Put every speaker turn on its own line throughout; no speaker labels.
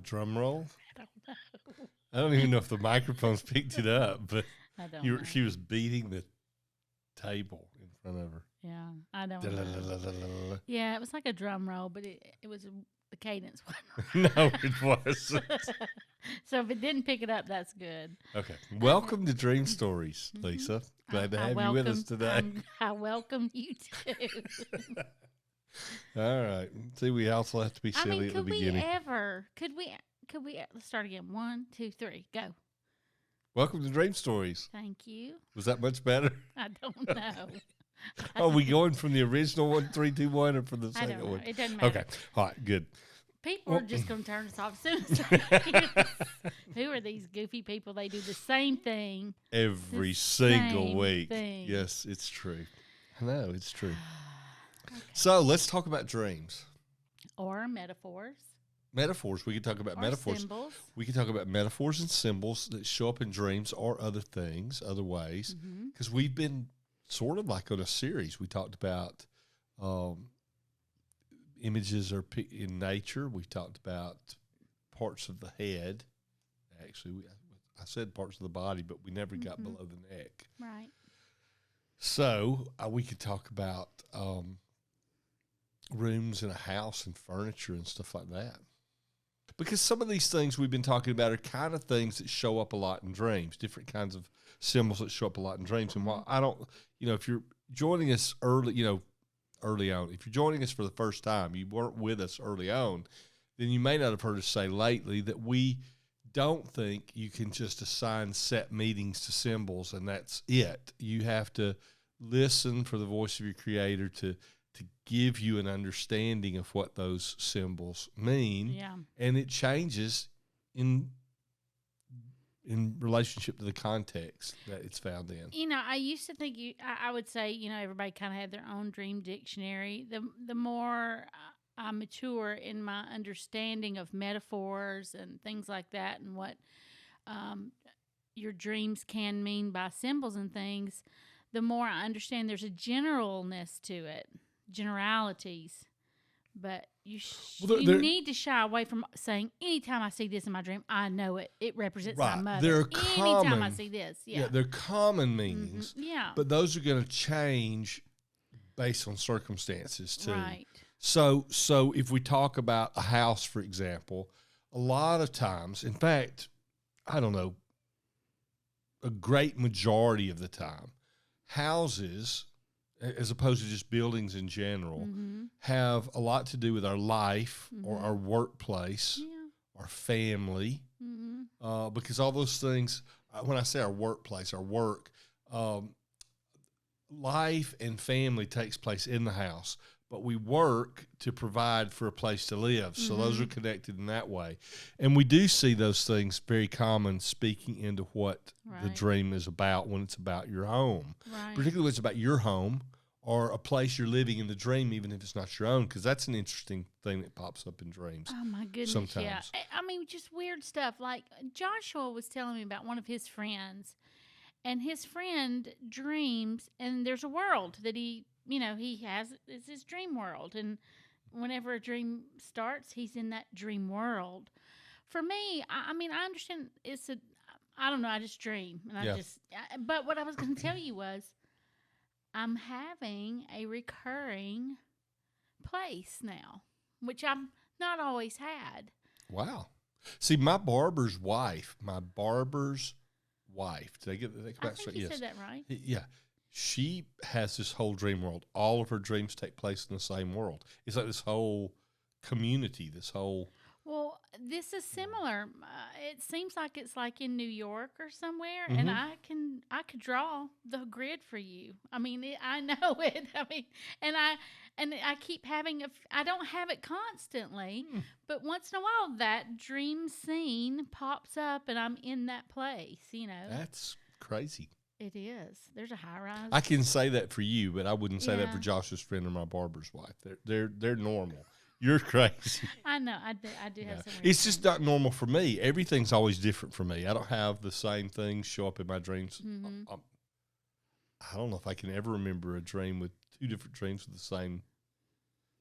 drum roll?
I don't know.
I don't even know if the microphones picked it up, but
I don't know.
she was beating the table in front of her.
Yeah, I don't know.
Da-la-la-la-la-la.
Yeah, it was like a drum roll, but it was the cadence wasn't
No, it wasn't.
So if it didn't pick it up, that's good.
Okay. Welcome to Dream Stories, Lisa. Glad to have you with us today.
I welcome you too.
All right. See, we also have to be silly at the beginning.
Could we, let's start again. 1, 2, 3, go.
Welcome to Dream Stories.
Thank you.
Was that much better?
I don't know.
Are we going from the original 1, 3, 2, 1 or from the
I
second
don't know.
one?
It doesn't matter.
Okay. All right. Good.
People are just going to turn us off soon as they hear this. Who are these goofy people? They do the same thing.
Every single
same
week.
thing.
Yes, it's true. I know, it's true. Okay. So let's talk about dreams.
Or metaphors.
Metaphors. We could talk about metaphors.
Symbols.
We could talk about metaphors and symbols that show up in dreams or other things, other ways. Because we've been sort of like on a series. We talked about images are in nature. We talked about parts of the head. Actually, I said parts of the body, but we never got below the neck.
Right.
So we could talk about rooms in a house and furniture and stuff like that. Because some of these things we've been talking about are kind of things that show up a lot in dreams, different kinds of symbols that show up a lot in dreams. And while I don't, if you're joining us early on, if you're joining us for the first time, you weren't with us early on, then you may not have heard us say lately that we don't think you can just assign set meanings to symbols and that's it. You have to listen for the voice of your creator to give you an understanding of what those symbols mean.
Yeah.
And it changes in relationship to the context that it's found in.
I used to think I would say, everybody kind of had their own dream dictionary. The more I mature in my understanding of metaphors and things like that and what your dreams can mean by symbols and things, the more I understand there's a generalness to it, generalities. But you need to shy away from saying, anytime I see this in my dream, I know it. It represents my mother. Anytime I see this. Yeah,
they're common meanings.
Yeah.
But those are going to change based on circumstances, too.
Right.
So if we talk about a house, for example, a lot of times, in fact, I don't know, a great majority of the time, houses, as opposed to just buildings in general, have a lot to do with our life or our workplace, our family, because all those things, when I say our workplace, our work, life and family takes place in the house, but we work to provide for a place to live. So those are connected in that way. And we do see those things very common speaking into what the dream is about when it's about your home, particularly when it's about your home or a place you're living in the dream, even if it's not your own, because that's an interesting thing that pops up in dreams.
Oh, my goodness,
sometimes.
Yeah. I mean, just weird stuff. Like Joshua was telling me about one of his friends, and his friend dreams, and there's a world that he has, it's his dream world. And whenever a dream starts, he's in that dream world. For me, I mean, I understand I don't know, I just dream. And but what I was going to tell you was, I'm having a recurring place now, which I've not always had.
Wow. See, my barber's wife, did I get that?
I think you said that right.
Yeah. She has this whole dream world. All of her dreams take place in the same world. It's like this whole community,
Well, this is similar. It seems like it's like in New York or somewhere, and I could draw the grid for you. I mean, I know it. I mean, and I keep having I don't have it constantly, but once in a while that dream scene pops up, and I'm in that place.
That's crazy.
It is. There's a high rise.
I can say that for you, but I wouldn't say that for Josh's friend or my barber's wife. They're normal. You're crazy.
I know. I do have some.
It's just not normal for me. Everything's always different for me. I don't have the same things show up in my dreams. I don't know if I can ever remember a dream with two different dreams with the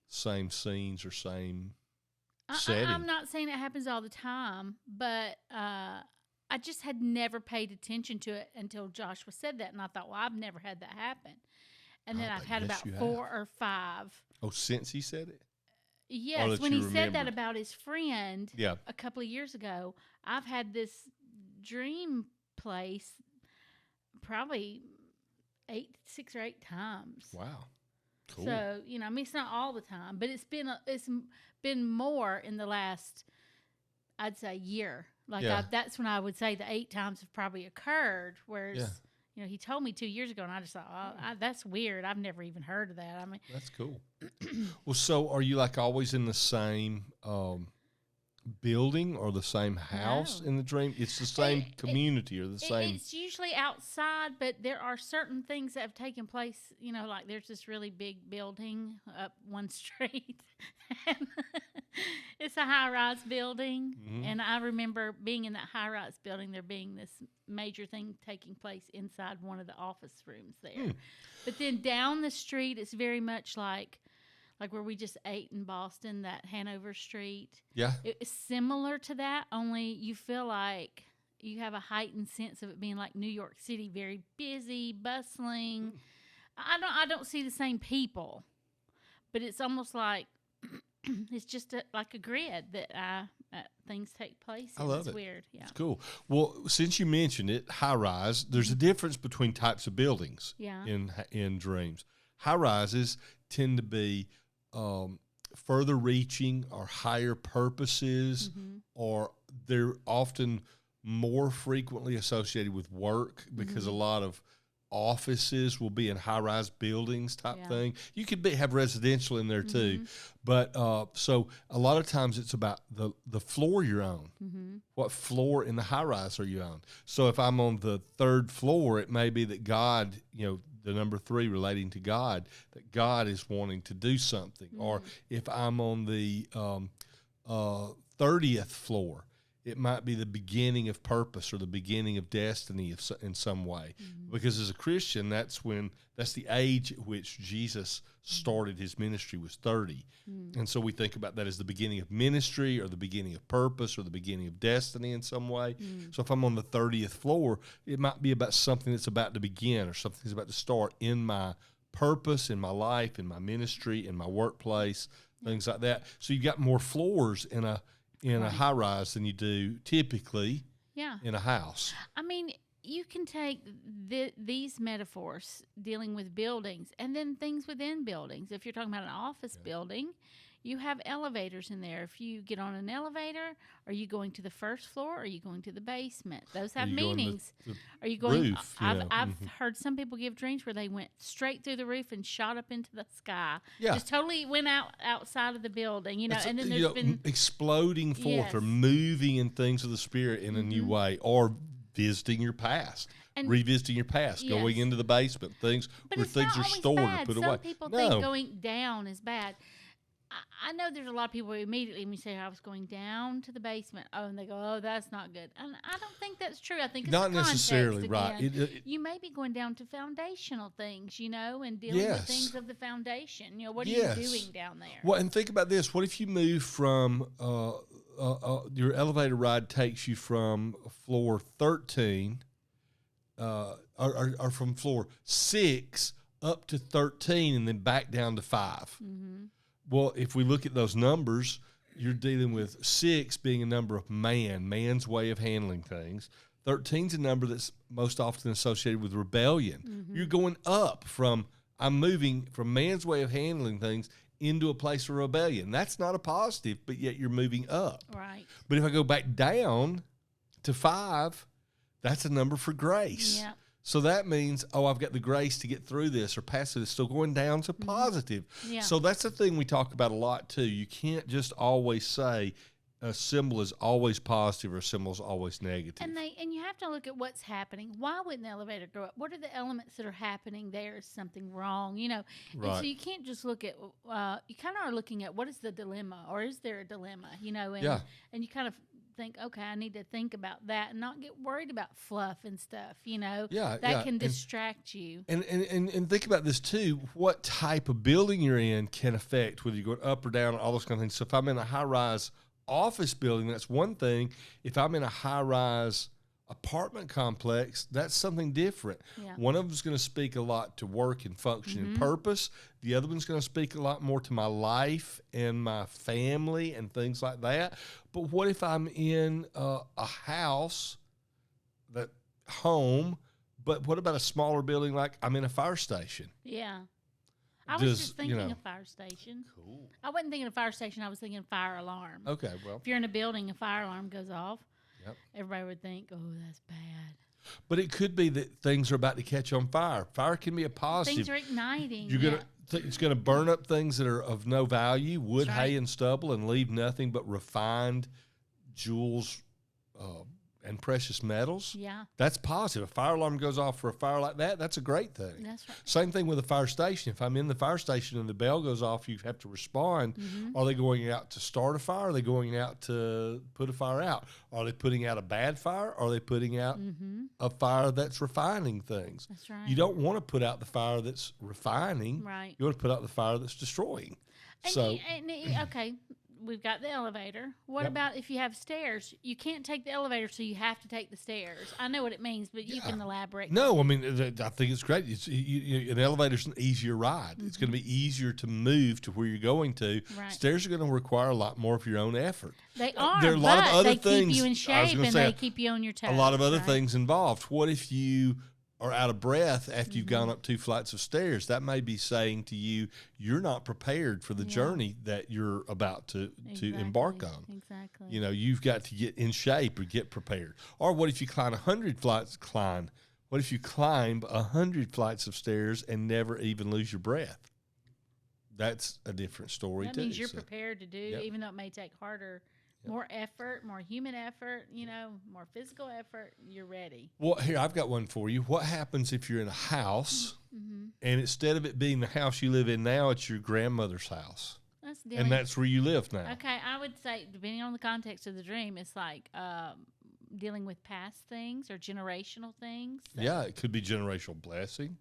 same scenes or same setting.
I'm not saying it happens all the time, but I just had never paid attention to it until Joshua said that, and I thought, well, I've never had that happen. And then I've had
yes,
about
you
4
have.
or 5.
Oh, since he said it?
Yes,
that
when
you
he said that
remembered.
about his friend
Yeah.
a couple of years ago, I've had this dream place probably 6 or 8 times.
Wow. Cool.
So, I mean, it's not all the time, but it's been more in the last, I'd say, year. Like
Yeah.
that's when I would say the 8 times have probably occurred. Whereas,
Yeah.
he told me 2 years ago, and I just thought, that's weird. I've never even heard of that. I mean,
That's cool. Well, so are you like always in the same building or the same house
No.
in the dream? It's the same community or the same.
It's usually outside, but there are certain things that have taken place. Like there's this really big building up one street. And it's a high-rise building, and I remember being in that high-rise building, there being this major thing taking place inside one of the office rooms there. But then down the street, it's very much like where we just ate in Boston, that Hanover Street.
Yeah.
It's similar to that, only you feel like you have a heightened sense of it being like New York City, very busy, bustling. I don't see the same people, but it's almost like it's just like a grid that things take place in.
I love
it's
it.
Weird. Yeah.
It's cool. Well, since you mentioned it, high rise, there's a difference between types of buildings in dreams. High rises tend to be further reaching or higher purposes, or they're often more frequently associated with work because a lot of offices will be in high-rise buildings type thing. You could have residential in there too, but so a lot of times it's about the floor you're on. What floor in the high-rise are you on? So if I'm on the 3rd floor, it may be that God, the number 3 relating to God, that God is wanting to do something. Or if I'm on the 30th floor, it might be the beginning of purpose or the beginning of destiny in some way. Because as a Christian, that's the age at which Jesus started his ministry, was 30. And so we think about that as the beginning of ministry or the beginning of purpose or the beginning of destiny in some way. So if I'm on the 30th floor, it might be about something that's about to begin or something that's about to start in my purpose, in my life, in my ministry, in my workplace, things like that. So you've got more floors in a high rise than you do typically in a house.
I mean, you can take these metaphors dealing with buildings and then things within buildings. If you're talking about an office building, you have elevators in there. If you get on an elevator, are you going to the 1st floor or are you going to the basement? Those have meanings. Are you going?
Roof,
I've heard some people give dreams where they went straight through the roof and shot up into the sky.
Yeah.
Just totally went outside of the building, and then
there's been exploding forth or moving in things of the spirit in a new way, or visiting your past. And revisiting your past, going into the basement, things where things are stored or put away.
Some people think going down is bad. I know there's a lot of people who immediately, when you say I was going down to the basement, and they go, oh, that's not good. And I don't think that's true. I think it's
not
the context
necessarily
again.
right.
You may be going down to foundational things, and dealing with things of the foundation. What are you doing down there?
Well, and think about this. What if you move from your elevator ride takes you from floor 13 or from floor 6 up to 13 and then back down to 5? Well, if we look at those numbers, you're dealing with 6 being a number of man's way of handling things. 13 is a number that's most often associated with rebellion. You're going up I'm moving from man's way of handling things into a place of rebellion. That's not a positive, but yet you're moving up.
Right.
But if I go back down to 5, that's a number for grace.
Yeah.
So that means, I've got the grace to get through this or pass it. It's still going down to positive.
Yeah.
So that's the thing we talk about a lot too. You can't just always say a symbol is always positive or a symbol is always negative.
And you have to look at what's happening. Why wouldn't the elevator go up? What are the elements that are happening there? Is something wrong?
Right.
And so you can't just look at, you kind of are looking at what is the dilemma, or is there a dilemma, and you kind of think, okay, I need to think about that and not get worried about fluff and stuff,
Yeah,
that can distract you.
And think about this too. What type of building you're in can affect whether you're going up or down, all those kind of things. So if I'm in a high-rise office building, that's one thing. If I'm in a high-rise apartment complex, that's something different.
Yeah.
One of them is going to speak a lot to work and function and purpose. The other one's going to speak a lot more to my life and my family and things like that. But what if I'm in a house, that home, but what about a smaller building like I'm in a fire station?
Yeah. I was just thinking of fire station.
Cool.
I wasn't thinking of fire station. I was thinking fire alarm.
Okay, well.
If you're in a building, a fire alarm goes off.
Yep.
Everybody would think, oh, that's bad.
But it could be that things are about to catch on fire. Fire can be a positive.
Things are igniting.
You're gonna it's gonna burn up things that are of no value, wood,
That's right.
hay, and stubble, and leave nothing but refined jewels and precious metals.
Yeah.
That's positive. A fire alarm goes off for a fire like that, that's a great thing.
That's right.
Same thing with a fire station. If I'm in the fire station and the bell goes off, you have to respond. Are they going out to start a fire? Are they going out to put a fire out? Are they putting out a bad fire? Are they putting out a fire that's refining things?
That's right.
You don't want to put out the fire that's refining.
Right.
You want to put out the fire that's destroying.
Okay, we've got the elevator. What
Yep.
about if you have stairs? You can't take the elevator, so you have to take the stairs. I know what it means, but you can elaborate.
No, I mean, I think it's great. An elevator's an easier ride. It's going to be easier to move to where you're going to.
Right.
Stairs are going to require a lot more of your own effort.
They are,
There are a lot of
but
other
they
things.
keep you in
I was
shape
gonna
and
say,
they keep you on your toes.
A lot of other
right?
things involved. What if you are out of breath after you've gone up 2 flights of stairs? That may be saying to you, you're not prepared for the journey that you're about to embark on.
Exactly.
You've got to get in shape or get prepared. Or what if you climb 100 flights? What if you climb 100 flights of stairs and never even lose your breath? That's a different story
that
too.
means you're prepared to do,
Yep.
even though it may take harder. More effort, more human effort, more physical effort, you're ready.
Well, here, I've got one for you. What happens if you're in a house and instead of it being the house you live in now, it's your grandmother's house? And that's where you live now.
Okay, I would say, depending on the context of the dream, it's like dealing with past things or generational things.
Yeah, it could be generational blessing.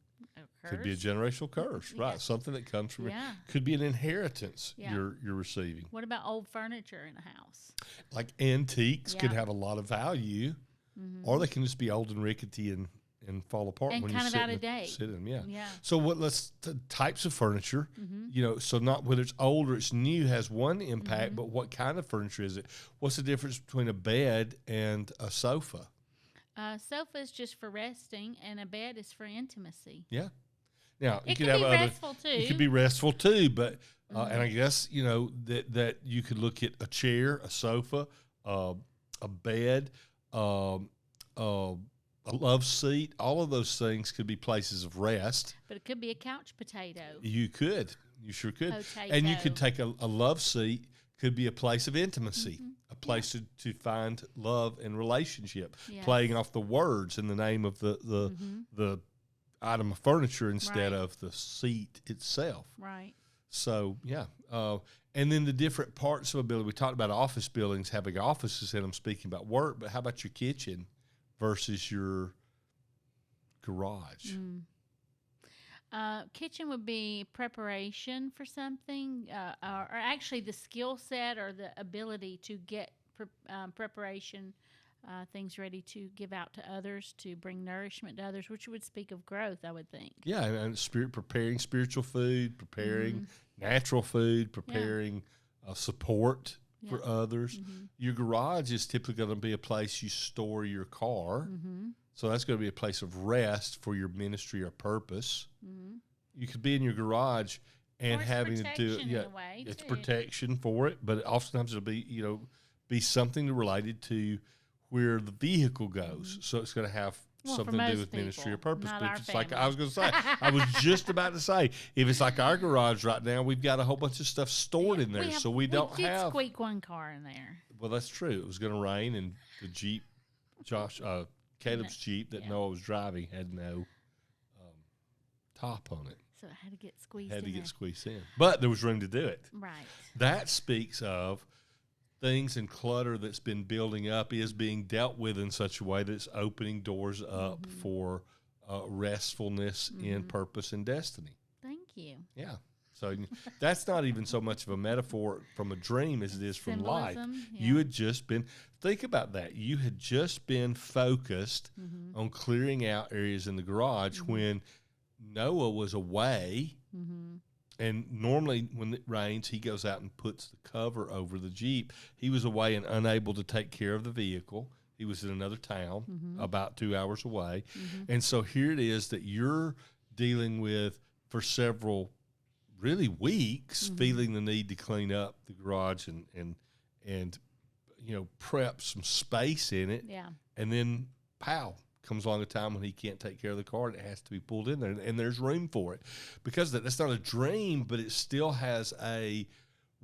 Could be a generational curse, right? Something that comes from it. Could be an inheritance you're receiving.
What about old furniture in a house?
Like antiques could have a lot of value, or they can just be old and rickety and fall apart
and
when
kind
you
of
sit
out
in
of date.
Sit in them,
Yeah.
So types of furniture, so not whether it's old or it's new has one impact, but what kind of furniture is it? What's the difference between a bed and a sofa?
Sofa is just for resting, and a bed is for intimacy.
Yeah. Now
It could be restful too.
It could be restful too, but and I guess that you could look at a chair, a sofa, a bed, a love seat. All of those things could be places of rest.
But it could be a couch potato.
You sure could,
Potato.
and you could take a love seat. Could be a place of intimacy, a place to find love and relationship.
Yes.
Playing off the words in the name of the item of furniture instead of the seat itself.
Right.
So, and then the different parts of a building. We talked about office buildings having offices in them, speaking about work, but how about your kitchen versus your garage?
Kitchen would be preparation for something, or actually the skill set or the ability to get preparation things ready to give out to others, to bring nourishment to others, which would speak of growth, I would think.
Yeah, and preparing spiritual food, preparing natural food, preparing support for others. Your garage is typically going to be a place you store your car. So that's going to be a place of rest for your ministry or purpose. You could be in your garage and having to do it's protection for it, but oftentimes it'll be be something related to where the vehicle goes. So it's going to have something to do with ministry or purpose. But if it's like I was going to say, I was just about to say, if it's like our garage right now, we've got a whole bunch of stuff stored in there, we don't have.
Squeak one car in there.
Well, that's true. It was going to rain, and the Jeep, Caleb's Jeep that Noah was driving had no top on it.
So it had to get squeezed
squeezed in. But there was room to do it.
Right.
That speaks of things and clutter that's been building up is being dealt with in such a way that it's opening doors up for restfulness in purpose and destiny.
Thank you.
Yeah. So that's not even so much of a metaphor from a dream as it is from life.
Symbolism,
You had just been, think about that. You had just been focused on clearing out areas in the garage when Noah was away. And normally when it rains, he goes out and puts the cover over the Jeep. He was away and unable to take care of the vehicle. He was in another town about 2 hours away. And so here it is that you're dealing with for several really weeks, feeling the need to clean up the garage and you know, prep some space in it.
Yeah.
And then, pow, comes along a time when he can't take care of the car and it has to be pulled in there, and there's room for it. Because that's not a dream, but it still has a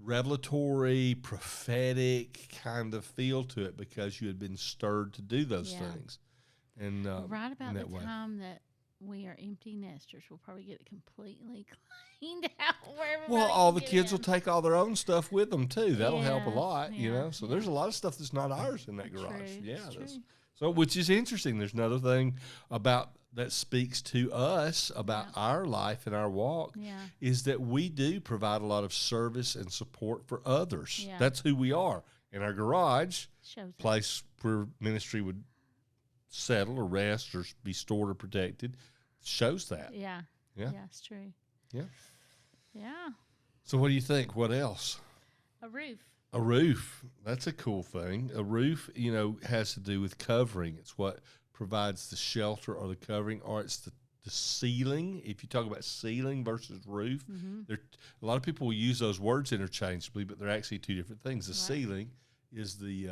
revelatory, prophetic kind of feel to it because you had been stirred to do those things. And
right about the time that we are empty nesters, we'll probably get it completely cleaned out.
Well, all the kids will take all their own stuff with them too. That'll help a lot, you know. So there's a lot of stuff that's not ours in that garage.
True.
So, which is interesting. There's another thing about that speaks to us about our life and our walk is that we do provide a lot of service and support for others.
Yeah.
That's who we are. In our garage,
Shows
place where ministry would settle or rest or be stored or protected, shows that.
Yeah.
Yeah.
Yeah, it's true.
Yeah.
Yeah.
So what do you think? What else?
A roof.
A roof. That's a cool thing. A roof, you know, has to do with covering. It's what provides the shelter or the covering, or it's the ceiling. If you talk about ceiling versus roof, a lot of people will use those words interchangeably, but they're actually two different things. The ceiling is the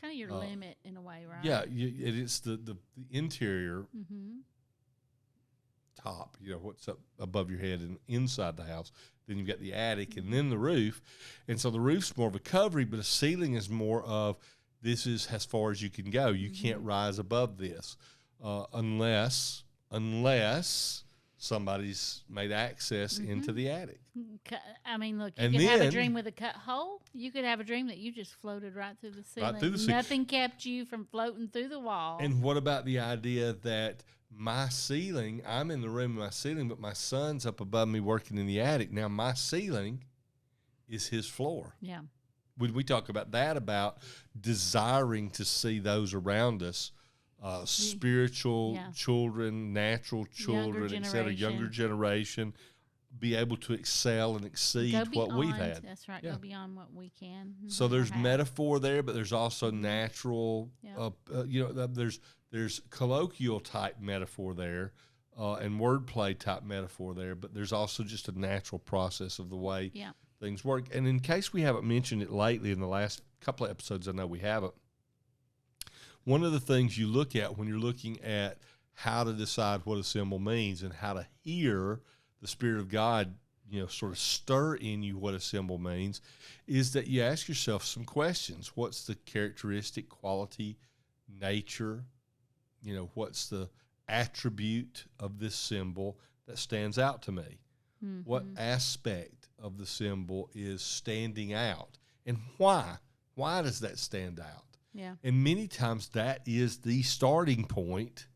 kind of your limit in a way, right?
Yeah, it's the interior top, you know, what's up above your head and inside the house. Then you've got the attic and then the roof. And so the roof's more of a covering, but a ceiling is more of this is as far as you can go. You can't rise above this unless somebody's made access into the attic.
I mean, look, you could have a dream with a cut hole. You could have a dream that you just floated right through the ceiling.
Right through the ceiling.
Nothing kept you from floating through the wall.
And what about the idea that my ceiling, I'm in the room with my ceiling, but my son's up above me working in the attic. Now my ceiling is his floor.
Yeah.
When we talk about that, about desiring to see those around us, spiritual children, natural children, etc., younger generation, be able to excel and exceed what we've had.
That's right. Go beyond what we can.
So there's metaphor there, but there's also natural. You know, there's colloquial type metaphor there, and wordplay type metaphor there. But there's also just a natural process of the way things work. And in case we haven't mentioned it lately in the last couple of episodes, I know we haven't. One of the things you look at when you're looking at how to decide what a symbol means and how to hear the Spirit of God, you know, sort of stir in you what a symbol means, is that you ask yourself some questions. What's the characteristic, quality, nature? You know, what's the attribute of this symbol that stands out to me? What aspect of the symbol is standing out? And why? Why does that stand out?
Yeah.
And many times that is the starting point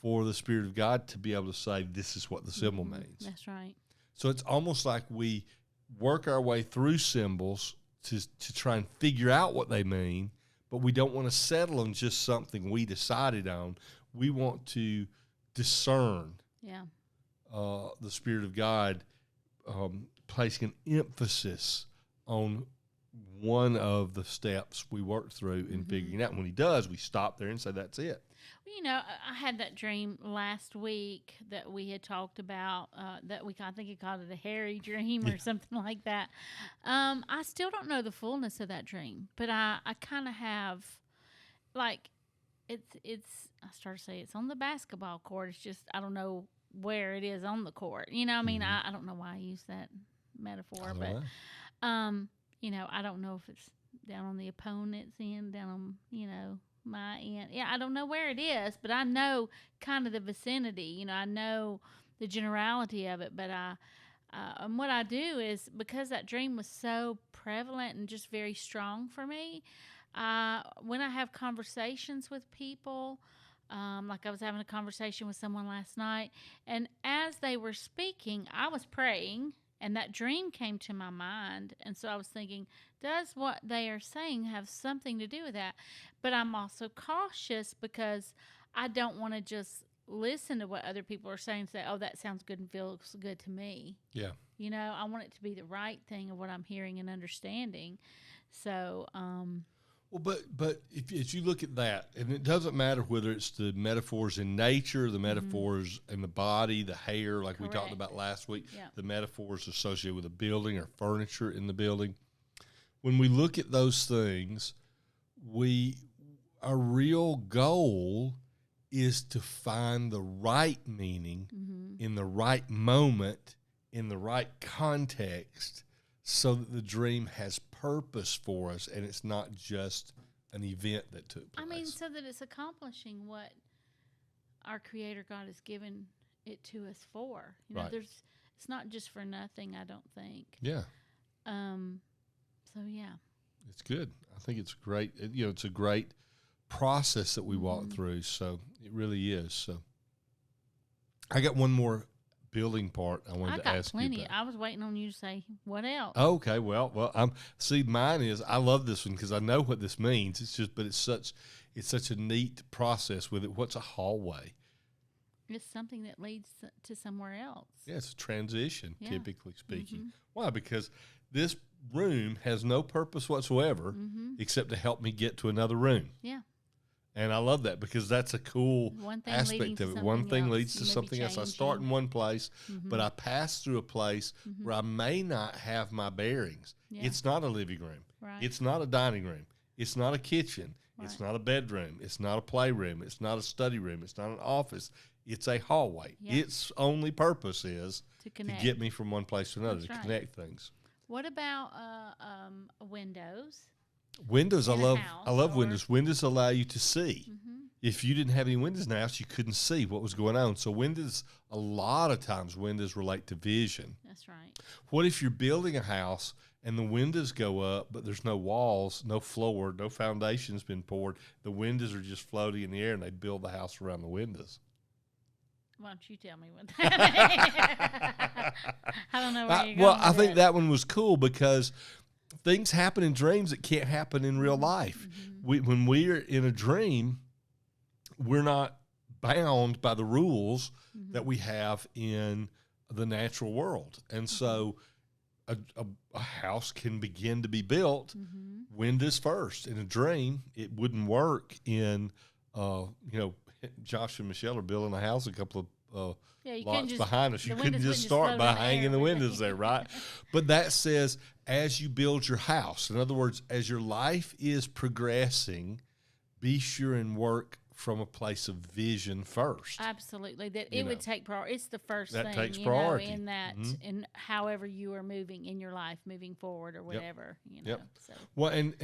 for the Spirit of God to be able to say, this is what the symbol means.
That's right.
So it's almost like we work our way through symbols to try and figure out what they mean, but we don't want to settle on just something we decided on. We want to discern the Spirit of God placing an emphasis on one of the steps we work through in figuring out. When he does, we stop there and say, that's it.
Well, you know, I had that dream last week that we had talked about, that we, I think he called it a hairy dream or something like that. I still don't know the fullness of that dream, but I kind of have, like, it's, I started to say it's on the basketball court. It's just, I don't know where it is on the court. You know, I mean, I don't know why I use that metaphor, but, you know, I don't know if it's down on the opponent's end, down on, you know, my end. Yeah, I don't know where it is, but I know kind of the vicinity. You know, I know the generality of it, but And what I do is, because that dream was so prevalent and just very strong for me, when I have conversations with people, like I was having a conversation with someone last night, and as they were speaking, I was praying, and that dream came to my mind. And so I was thinking, does what they are saying have something to do with that? But I'm also cautious because I don't want to just listen to what other people are saying and say, oh, that sounds good and feels good to me.
Yeah.
I want it to be the right thing of what I'm hearing and understanding. So,
Well, but if as you look at that, and it doesn't matter whether it's the metaphors in nature, the metaphors in the body, the hair, like we talked
Correct.
about last week,
Yeah.
the metaphors associated with a building or furniture in the building. When we look at those things, our real goal is to find the right meaning in the right moment, in the right context, so that the dream has purpose for us and it's not just an event that took place.
I mean, so that it's accomplishing what our Creator God has given it to us for.
Right.
It's not just for nothing, I don't think.
Yeah.
So yeah.
It's good. I think it's great. It's a great process that we walk through. So it really is. So I got one more building part I wanted to ask
plenty.
you about.
I was waiting on you to say what else.
Okay, well, mine is, I love this one because I know what this means. It's such a neat process with it. What's a hallway?
It's something that leads to somewhere else.
Yeah, it's a transition,
Yeah.
typically speaking. Why? Because this room has no purpose whatsoever except to help me get to another room.
Yeah.
And I love that because that's a cool
One thing leading
aspect
to
of it.
something
One thing
else.
leads to
You may be
something else. I start in
changing.
one place, but I pass through a place where I may not have my bearings.
Yeah.
It's not a living room.
Right.
It's not a dining room. It's not a kitchen. It's
Right.
not a bedroom. It's not a playroom. It's not a study room. It's not an office. It's a hallway.
Yeah.
Its only purpose is
to
to
connect.
get me from one place to another,
That's
to
right.
connect things.
What about windows?
Windows, I
In a
love.
house
I love
or-
windows. Windows allow you to see.
Mm-hmm.
If you didn't have any windows in the house, you couldn't see what was going on. So windows, a lot of times, windows relate to vision.
That's right.
What if you're building a house and the windows go up, but there's no walls, no floor, no foundation's been poured? The windows are just floating in the air, and they build the house around the windows.
Why don't you tell me what that I don't know where you're going
Well,
with
I think
that.
that one was cool because things happen in dreams that can't happen in real life. When we're in a dream, we're not bound by the rules that we have in the natural world. And so a house can begin to be built windows first. In a dream, it wouldn't work in, Josh and Michelle are building a house a couple of
Yeah, you couldn't
lots
just-
behind us. You
the
couldn't
windows
just
wouldn't
start
just
by
float in the
hanging
air,
the
would
windows
they?
there, right? But that says, as you build your house, in other words, as your life is progressing, be sure and work from a place of vision first.
Absolutely, that
You
it would
know.
take priority. It's the first
That
thing,
takes priority.
in that,
Mhm.
in however you are moving in your life, moving forward or whatever,
Yep.
So
Well, and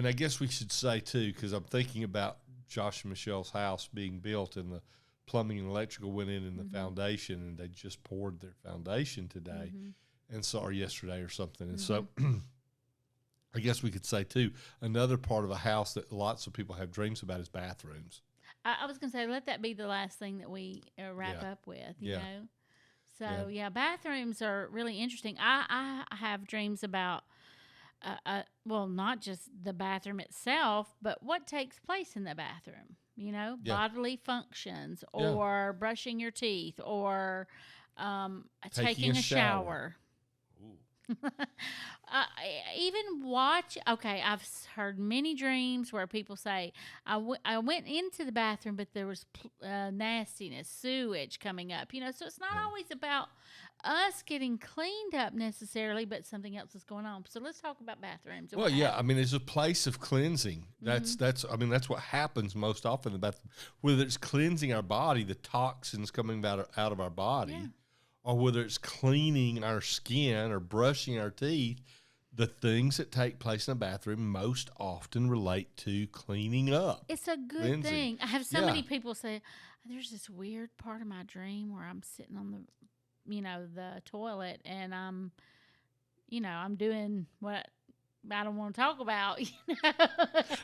I guess we should say too, because I'm thinking about Josh and Michelle's house being built, and the plumbing and electrical went in the foundation, and they just poured their foundation today, or yesterday or something, and so. I guess we could say too, another part of a house that lots of people have dreams about is bathrooms.
I was going to say, let that be the last thing that we wrap
Yeah.
up with,
Yeah.
know. So yeah, bathrooms are really interesting. I have dreams about, well, not just the bathroom itself, but what takes place in the bathroom.
Yeah.
Bodily functions,
Yeah.
or brushing your teeth, or
Taking a
shower.
Ooh.
Even okay, I've heard many dreams where people say, I went into the bathroom, but there was nastiness, sewage coming up, so it's not always about us getting cleaned up necessarily, but something else is going on. So let's talk about bathrooms. and
Well,
what
yeah,
happens.
I mean, it's a place of cleansing. That's what happens most often in the bathroom. Whether it's cleansing our body, the toxins coming out of our body,
Yeah.
or whether it's cleaning our skin or brushing our teeth, the things that take place in a bathroom most often relate to cleaning up.
It's a good
cleansing.
thing. I have so
Yeah.
many people say, there's this weird part of my dream where I'm sitting on the the toilet, and I'm doing what I don't want to talk about,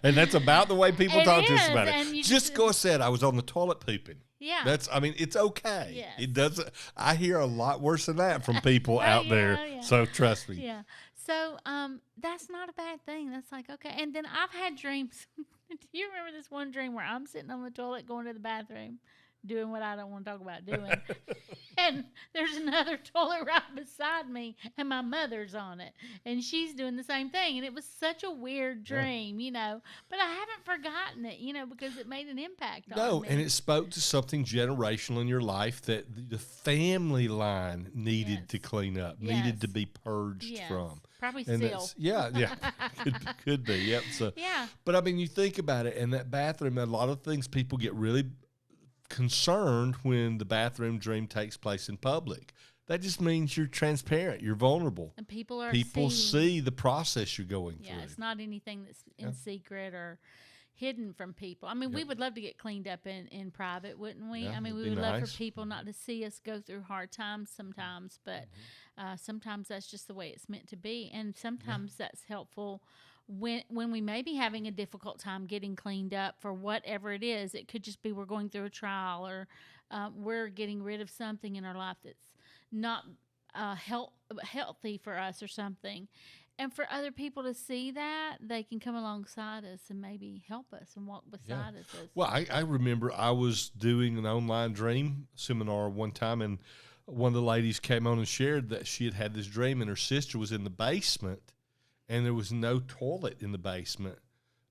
And that's about the way people talk to us about it.
And
Just go said, I was on the toilet pooping.
Yeah.
It's okay.
Yes.
It doesn't, I hear a lot worse than that from people out there.
Yeah.
So trust me.
Yeah. So, that's not a bad thing. That's like, okay. And then I've had dreams. Do you remember this one dream where I'm sitting on the toilet going to the bathroom, doing what I don't want to talk about doing? And there's another toilet right beside me, and my mother's on it, and she's doing the same thing. And it was such a weird dream, but I haven't forgotten it, because it made an impact on me.
And it spoke to something generational in your life that the family line needed to clean up, needed to be purged from.
Probably
and
still.
Yeah. could be. Yep. So,
yeah.
But I mean, you think about it, in that bathroom, a lot of things people get really concerned when the bathroom dream takes place in public. That just means you're transparent, you're vulnerable,
and people
see the process you're going through.
It's not anything that's in secret or hidden from people. I mean, we would love to get cleaned up in private, wouldn't we? I mean, we would love for people not to see us go through hard times sometimes, but sometimes that's just the way it's meant to be, and sometimes that's helpful. When we may be having a difficult time getting cleaned up for whatever it is. It could just be we're going through a trial, or we're getting rid of something in our life that's not healthy for us or something. And for other people to see that, they can come alongside us and maybe help us and walk beside us.
Well, I remember I was doing an online dream seminar one time, and one of the ladies came on and shared that she had this dream, and her sister was in the basement, and there was no toilet in the basement,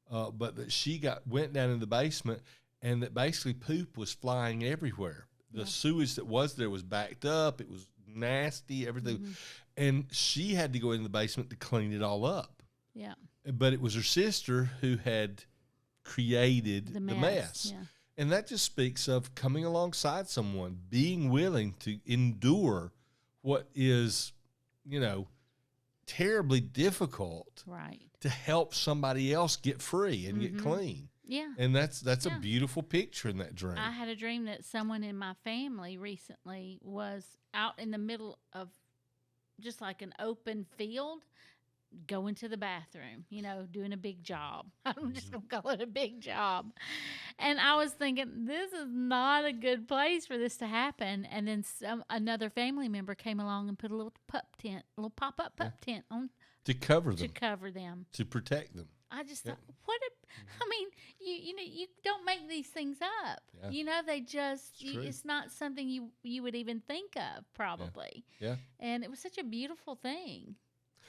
but that she went down in the basement, and that basically poop was flying everywhere. The sewage that was there was backed up. It was nasty, everything. Mm-hmm. And she had to go in the basement to clean it all up. Yeah. But it was her sister who had created the mess. Yeah. And that just speaks of coming alongside someone, being willing to endure what is, terribly difficult, right, to help somebody else get free and get clean. Yeah. And that's a beautiful picture in that dream.
I had a dream that someone in my family recently was out in the middle of just like an open field, going to the bathroom, doing a big job. I'm just going to call it a big job. And I was thinking, this is not a good place for this to happen. And then another family member came along and put a little pop-up pup tent on
to cover them. To protect them.
I just thought, you don't make these things up. Yeah. They just, it's not something you would even think of, probably. Yeah. And it was such a beautiful thing.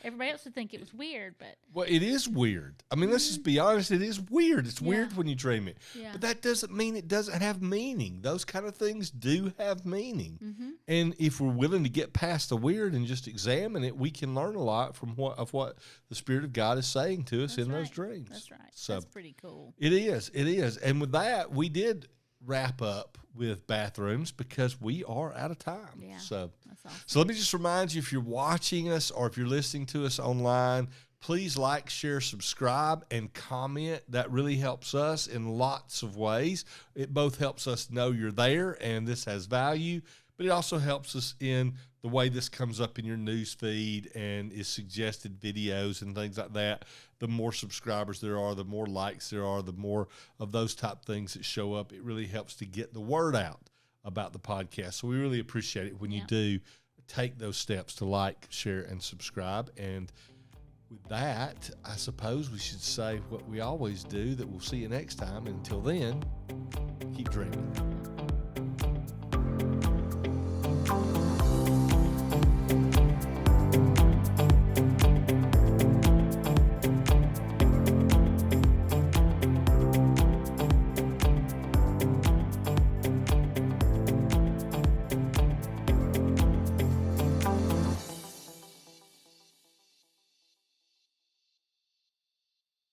Everybody else would think it was weird, but...
Well, it is weird. I mean, let's just be honest. It is weird. It's weird when you dream it. Yeah. But that doesn't mean it doesn't have meaning. Those kind of things do have meaning. Mm-hmm. And if we're willing to get past the weird and just examine it, we can learn a lot from what the Spirit of God is saying to us those dreams.
That's right. So that's pretty cool.
It is. It is. And with that, we did wrap up with bathrooms because we are out of time. Yeah, so that's awesome. So let me just remind you, if you're watching us or if you're listening to us online, please like, share, subscribe, and comment. That really helps us in lots of ways. It both helps us know you're there and this has value, but it also helps us in the way this comes up in your news feed and is suggested videos and things like that. The more subscribers there are, the more likes there are, the more of those type things that show up. It really helps to get the word out about the podcast. So we really appreciate it when you do take those steps to like, share, and subscribe. And with that, I suppose we should say what we always do, that we'll see you next time. Until then, keep dreaming.